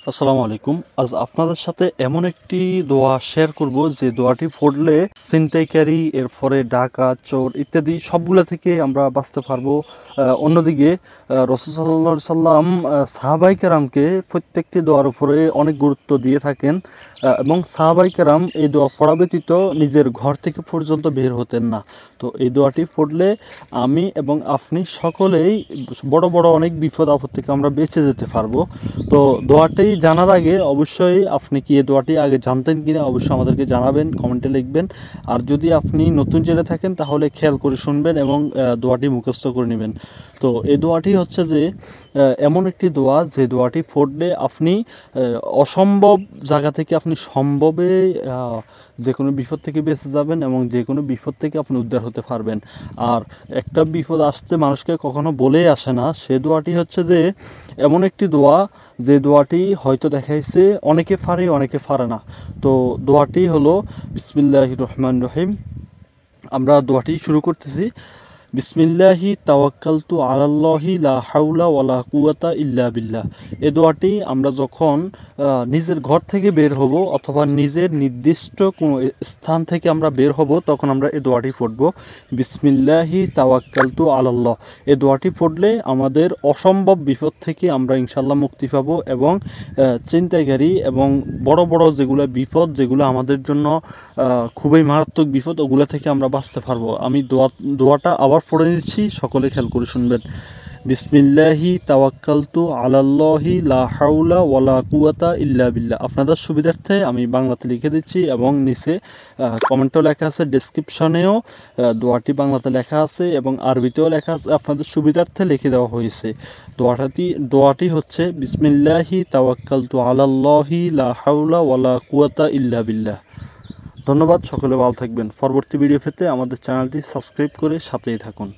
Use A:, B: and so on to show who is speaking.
A: আসসালামু আলাইকুম। আজ আপনাদের সাথে এমন একটি দোয়া শেয়ার করব যে দোয়াটি পড়লে ছিনতাইকারী, এরপরে ডাকাত, চোর ইত্যাদি সবগুলা থেকে আমরা বাঁচতে পারবো। অন্যদিকে রাসূল সাল্লাল্লাহু আলাইহি সাল্লাম সাহাবায়ে কেরামকে প্রত্যেকটি দোয়ার উপরে অনেক গুরুত্ব দিয়ে থাকেন এবং সাহাবায়ে কেরাম এই দোয়া পড়া ব্যতীত নিজের ঘর থেকে পর্যন্ত বের হতেন না। তো এই দোয়াটি পড়লে আমি এবং আপনি সকলেই বড় বড় অনেক বিপদ আপদ থেকে আমরা বেঁচে যেতে পারবো। তো দোয়াটি জানার আগে অবশ্যই আপনি কি এই দোয়াটি আগে জানতেন কিনা অবশ্যই আমাদেরকে জানাবেন, কমেন্টে লিখবেন। আর যদি আপনি নতুন জেনে থাকেন তাহলে খেয়াল করে শুনবেন এবং দোয়াটি মুখস্থ করে নেবেন। তো এই দোয়াটি হচ্ছে যে এমন একটি দোয়া যে দোয়াটি পড়লে আপনি অসম্ভব জায়গা থেকে আপনি সম্ভবে যে কোনো বিপদ থেকে বেঁচে যাবেন এবং যে কোনো বিপদ থেকে আপনি উদ্ধার হতে পারবেন। আর একটা বিপদ আসতে মানুষকে কখনো বলেই আসে না, সে দোয়াটি হচ্ছে যে এমন একটি দোয়া যে দোয়াটি হয়তো দেখাইছে অনেকে পারে অনেকে পারে না। তো দোয়াটি হলো বিসমিল্লাহির রহমানির রহিম। আমরা দোয়াটি শুরু করতেছি। বিসমিল্লাহি তাওয়াক্কালতু আলাল্লাহি লা হাওলা ওয়ালা কুওয়াতা ইল্লা বিল্লাহ। এই দোয়াটি আমরা যখন নিজের ঘর থেকে বের হব অথবা নিজের নির্দিষ্ট কোনো স্থান থেকে আমরা বের হব তখন আমরা এই দোয়াটি পড়ব, বিসমিল্লাহি তাওয়াক্কালতু আলাল্লাহ। এই দোয়াটি পড়লে আমাদের অসম্ভব বিপদ থেকে আমরা ইনশাল্লাহ মুক্তি পাব এবং ছিনতাইকারী এবং বড় বড় যেগুলো বিপদ, যেগুলো আমাদের জন্য খুবই মারাত্মক বিপদ, ওগুলো থেকে আমরা বাঁচতে পারবো। আমি দোয়াটা আবার পড়ে নিচ্ছি, সকলে খেয়াল করে শুনবেন। বিসমিল্লাহি তাওয়াক্কালতু আলাল্লাহি লা হাওলা ওয়ালা কুওয়াতা ইল্লা বিল্লাহ। আপনাদের সুবিধার্থে আমি বাংলাতে লিখে দিচ্ছি এবং নিচে কমেন্টও লেখা আছে, ডেসক্রিপশনেও দোয়াটি বাংলাতে লেখা আছে এবং আরবিতেও লেখা আছে, আপনাদের সুবিধার্থে লিখে দেওয়া হয়েছে। দোয়াটি হচ্ছে বিসমিল্লাহি তাওয়াক্কালতু আলাল্লাহি লা হাওলা ওয়ালা কুওয়াতা ইল্লা বিল্লাহ। ধন্যবাদ, সকলে ভালো থাকবেন। পরবর্তী ভিডিও পেতে আমাদের চ্যানেলটি সাবস্ক্রাইব করে সাথেই থাকুন।